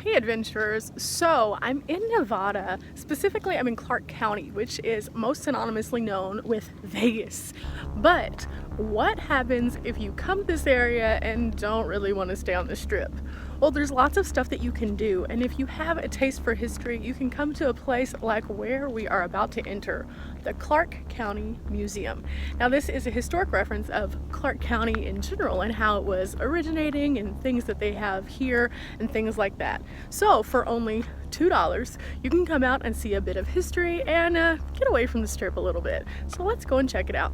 Hey adventurers, so I'm in Nevada, specifically I'm in Clark County, which is most synonymously known with Vegas. But what happens if you come to this area and don't really want to stay on the strip? Well, there's lots of stuff that you can do, and if you have a taste for history, you can come to a place like where we are about to enter, the Clark County Museum. Now this is a historic reference of Clark County in general and how it was originating and things that they have here and things like that. So for only $2, you can come out and see a bit of history and get away from the strip a little bit. So let's go and check it out.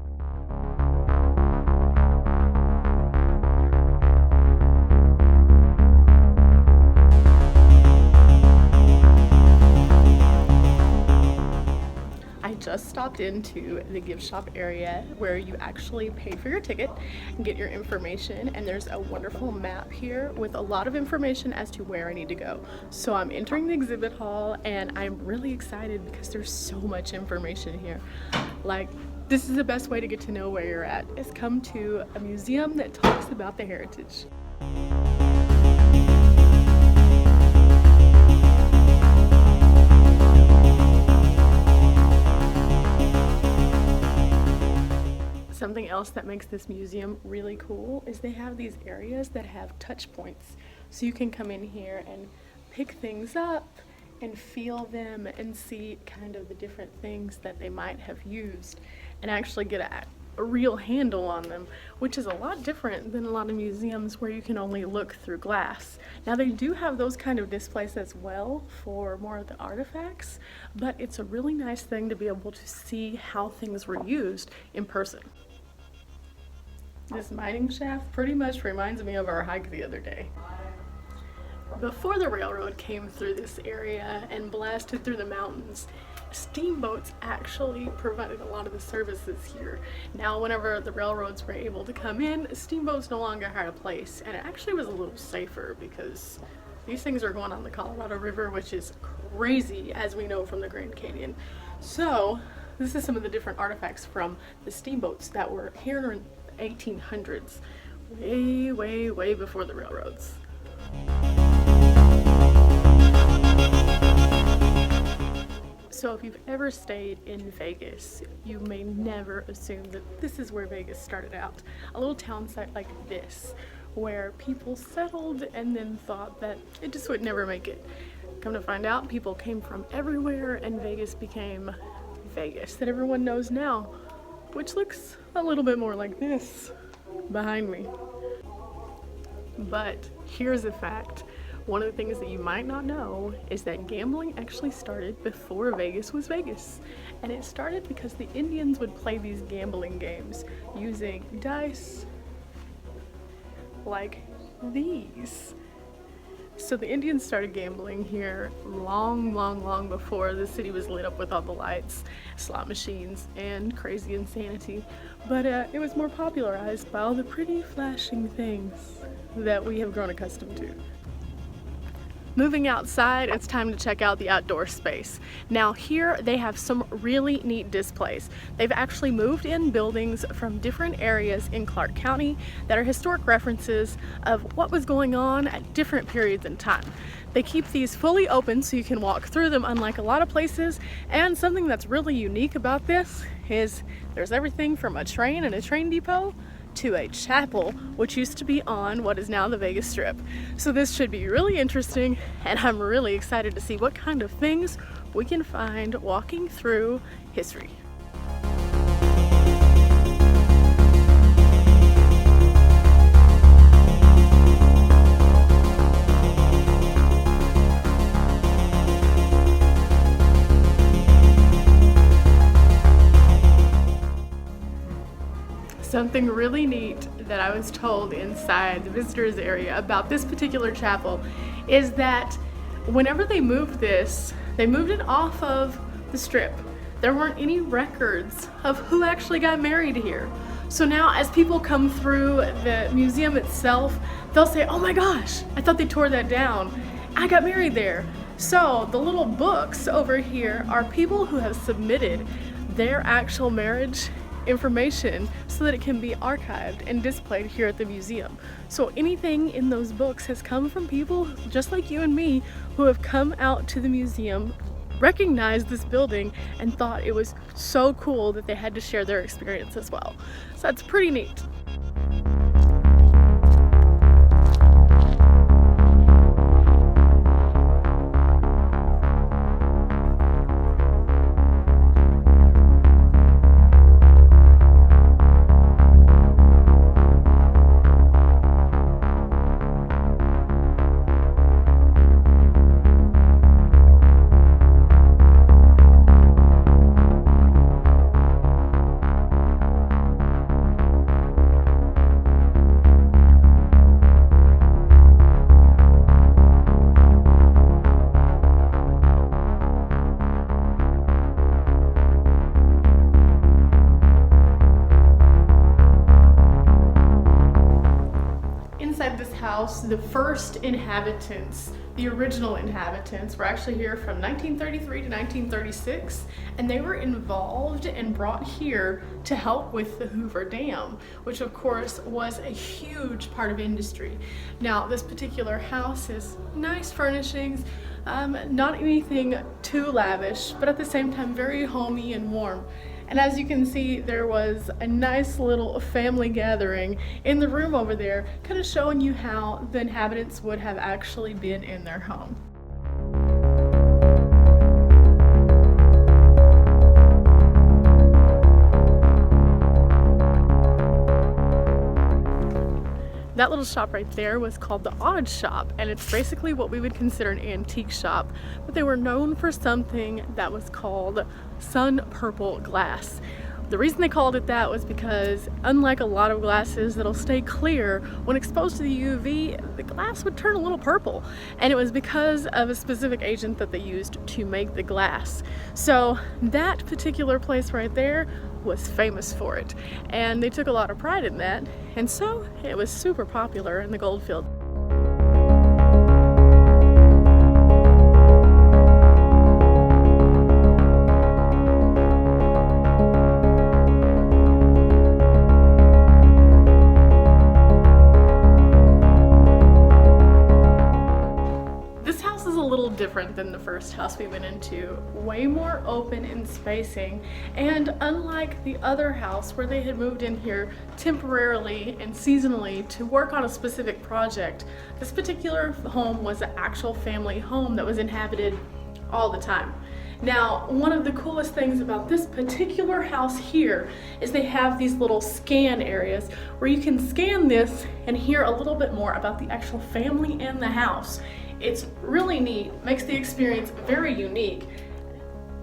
Just stopped into the gift shop area where you actually pay for your ticket and get your information, and there's a wonderful map here with a lot of information as to where I need to go. So I'm entering the exhibit hall and I'm really excited because there's so much information here. Like, this is the best way to get to know where you're at, is come to a museum that talks about the heritage. Something else that makes this museum really cool is they have these areas that have touch points. So you can come in here and pick things up and feel them and see kind of the different things that they might have used and actually get a real handle on them, which is a lot different than a lot of museums where you can only look through glass. Now they do have those kind of displays as well for more of the artifacts, but it's a really nice thing to be able to see how things were used in person. This mining shaft pretty much reminds me of our hike the other day. Before the railroad came through this area and blasted through the mountains, steamboats actually provided a lot of the services here. Now whenever the railroads were able to come in, steamboats no longer had a place, and it actually was a little safer because these things are going on the Colorado River, which is crazy, as we know from the Grand Canyon. So this is some of the different artifacts from the steamboats that were here in 1800s, way before the railroads. So if you've ever stayed in Vegas, you may never assume that this is where Vegas started out. A little town site like this, where people settled and then thought that it just would never make it. Come to find out, people came from everywhere and Vegas became Vegas that everyone knows now, which looks a little bit more like this behind me. But here's a fact. One of the things that you might not know is that gambling actually started before Vegas was Vegas. And it started because the Indians would play these gambling games using dice like these. So the Indians started gambling here long before the city was lit up with all the lights, slot machines, and crazy insanity. But it was more popularized by all the pretty flashing things that we have grown accustomed to. Moving outside, it's time to check out the outdoor space. Now here they have some really neat displays. They've actually moved in buildings from different areas in Clark County that are historic references of what was going on at different periods in time. They keep these fully open so you can walk through them, unlike a lot of places. And something that's really unique about this is there's everything from a train and a train depot to a chapel, which used to be on what is now the Vegas Strip. So this should be really interesting, and I'm really excited to see what kind of things we can find walking through history. Something really neat that I was told inside the visitors area about this particular chapel is that whenever they moved this, they moved it off of the strip. There weren't any records of who actually got married here. So now as people come through the museum itself, they'll say, oh my gosh, I thought they tore that down. I got married there. So the little books over here are people who have submitted their actual marriage information so that it can be archived and displayed here at the museum. So anything in those books has come from people just like you and me who have come out to the museum, recognized this building, and thought it was so cool that they had to share their experience as well. So that's pretty neat. The first inhabitants, the original inhabitants, were actually here from 1933 to 1936, and they were involved and brought here to help with the Hoover Dam, which of course was a huge part of industry. Now this particular house has nice furnishings, not anything too lavish, but at the same time very homey and warm. And as you can see, there was a nice little family gathering in the room over there, kind of showing you how the inhabitants would have actually been in their home. That little shop right there was called the Odd Shop, and it's basically what we would consider an antique shop, but they were known for something that was called sun purple glass. The reason they called it that was because, unlike a lot of glasses that'll stay clear, when exposed to the UV, the glass would turn a little purple. And it was because of a specific agent that they used to make the glass. So that particular place right there was famous for it. And they took a lot of pride in that. And so it was super popular in the goldfield. Different than the first house we went into, way more open in spacing, and unlike the other house where they had moved in here temporarily and seasonally to work on a specific project, this particular home was an actual family home that was inhabited all the time. Now, one of the coolest things about this particular house here is they have these little scan areas where you can scan this and hear a little bit more about the actual family in the house. It's really neat, makes the experience very unique.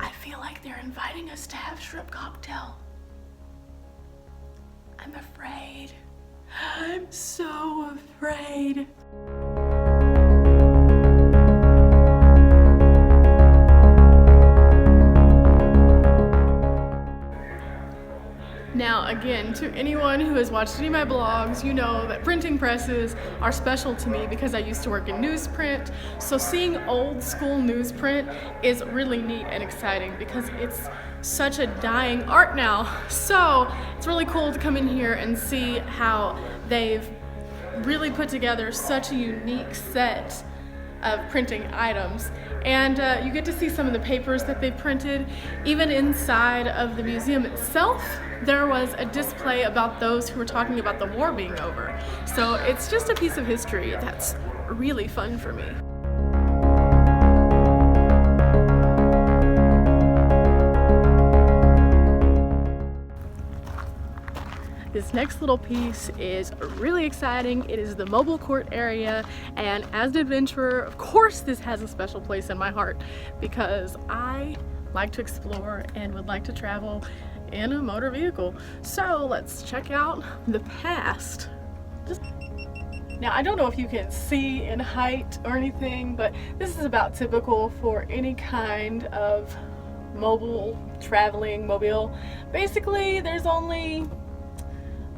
I feel like they're inviting us to have shrimp cocktail. I'm afraid. I'm so afraid. Now again, to anyone who has watched any of my blogs, you know that printing presses are special to me because I used to work in newsprint. So seeing old school newsprint is really neat and exciting because it's such a dying art now. So it's really cool to come in here and see how they've really put together such a unique set of printing items. And you get to see some of the papers that they printed. Even inside of the museum itself, there was a display about those who were talking about the war being over. So it's just a piece of history that's really fun for me. This next little piece is really exciting. It is the mobile court area, and as an adventurer, of course this has a special place in my heart because I like to explore and would like to travel in a motor vehicle. So let's check out the past. Now, I don't know if you can see in height or anything, but this is about typical for any kind of mobile traveling mobile. Basically, there's only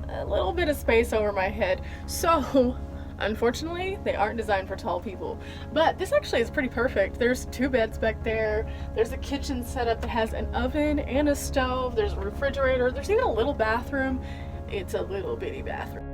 a little bit of space over my head. So Unfortunately, they aren't designed for tall people, but this actually is pretty perfect. There's 2 beds back there. There's a kitchen setup that has an oven and a stove. There's a refrigerator. There's even a little bathroom. It's a little bitty bathroom.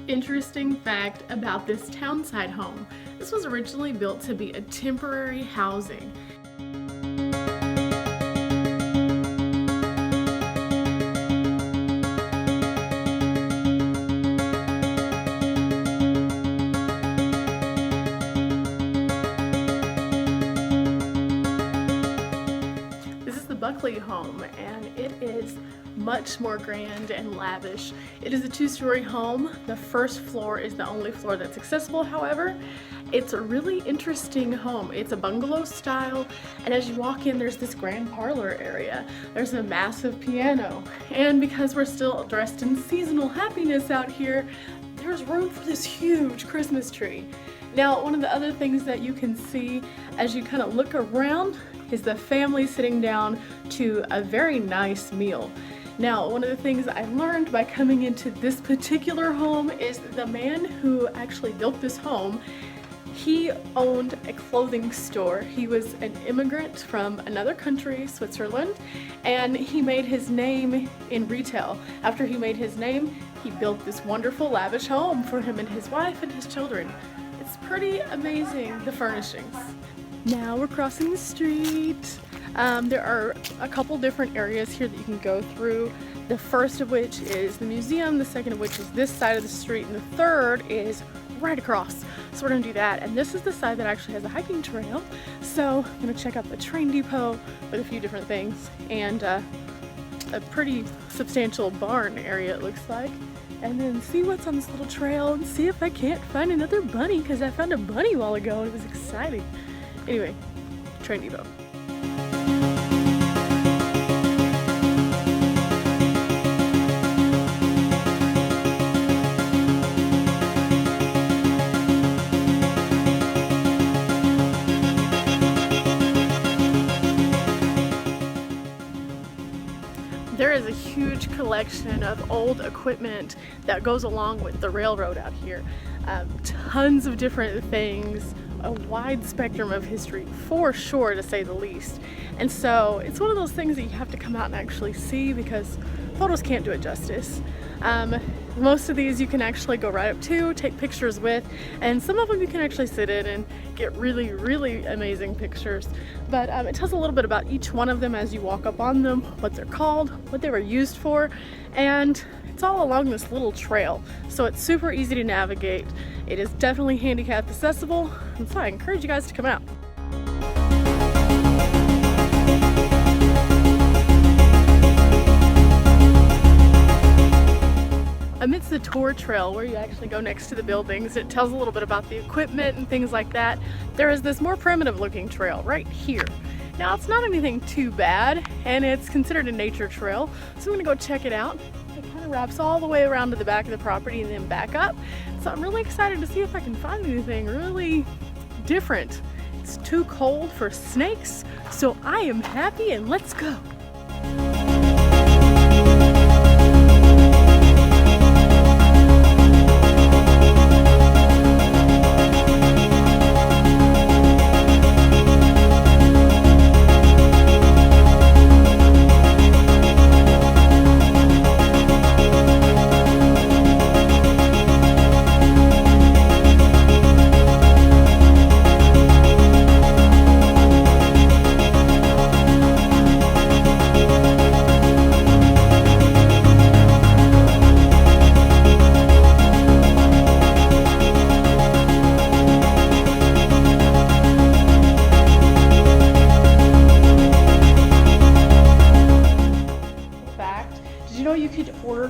Interesting fact about this townside home. This was originally built to be a temporary housing. This is the Buckley home, and it is much more grand and lavish. It is a 2-story home. The first floor is the only floor that's accessible, however. It's a really interesting home. It's a bungalow style, and as you walk in, there's this grand parlor area. There's a massive piano, and because we're still dressed in seasonal happiness out here, there's room for this huge Christmas tree. Now, one of the other things that you can see as you kind of look around is the family sitting down to a very nice meal. Now, one of the things I learned by coming into this particular home is the man who actually built this home, he owned a clothing store. He was an immigrant from another country, Switzerland, and he made his name in retail. After he made his name, he built this wonderful, lavish home for him and his wife and his children. It's pretty amazing, the furnishings. Now we're crossing the street. There are a couple different areas here that you can go through. The first of which is the museum, the second of which is this side of the street, and the third is right across. So we're gonna do that. And this is the side that actually has a hiking trail. So I'm gonna check out the train depot with a few different things, and a pretty substantial barn area it looks like. And then see what's on this little trail and see if I can't find another bunny, because I found a bunny a while ago and it was exciting. Anyway, train depot. There is a huge collection of old equipment that goes along with the railroad out here. Tons of different things, a wide spectrum of history, for sure, to say the least. And so it's one of those things that you have to come out and actually see, because photos can't do it justice. Most of these you can actually go right up to, take pictures with, and some of them you can actually sit in and get really, really amazing pictures. But it tells a little bit about each one of them as you walk up on them, what they're called, what they were used for, and it's all along this little trail. So it's super easy to navigate. It is definitely handicap accessible, and so I encourage you guys to come out. Amidst the tour trail, where you actually go next to the buildings, it tells a little bit about the equipment and things like that. There is this more primitive looking trail right here. Now, it's not anything too bad, and it's considered a nature trail, so I'm gonna go check it out. It kind of wraps all the way around to the back of the property and then back up. So I'm really excited to see if I can find anything really different. It's too cold for snakes, so I am happy, and let's go.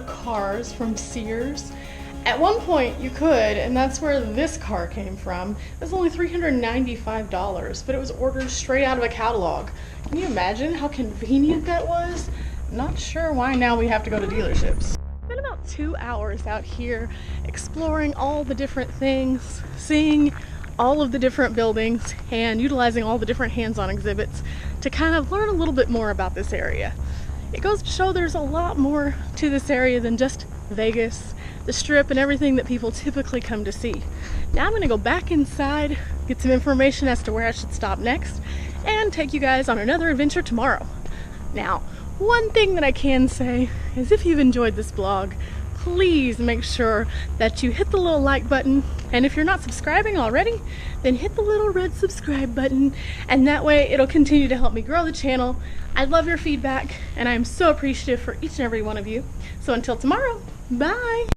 Cars from Sears. At one point you could, and that's where this car came from. It was only $395, but it was ordered straight out of a catalog. Can you imagine how convenient that was? Not sure why now we have to go to dealerships. Been about 2 hours out here exploring all the different things, seeing all of the different buildings and utilizing all the different hands-on exhibits to kind of learn a little bit more about this area. It goes to show there's a lot more to this area than just Vegas, the Strip, and everything that people typically come to see. Now I'm gonna go back inside, get some information as to where I should stop next, and take you guys on another adventure tomorrow. Now, one thing that I can say is if you've enjoyed this vlog, please make sure that you hit the little like button, and if you're not subscribing already, then hit the little red subscribe button, and that way it'll continue to help me grow the channel. I love your feedback, and I'm so appreciative for each and every one of you. So until tomorrow, bye!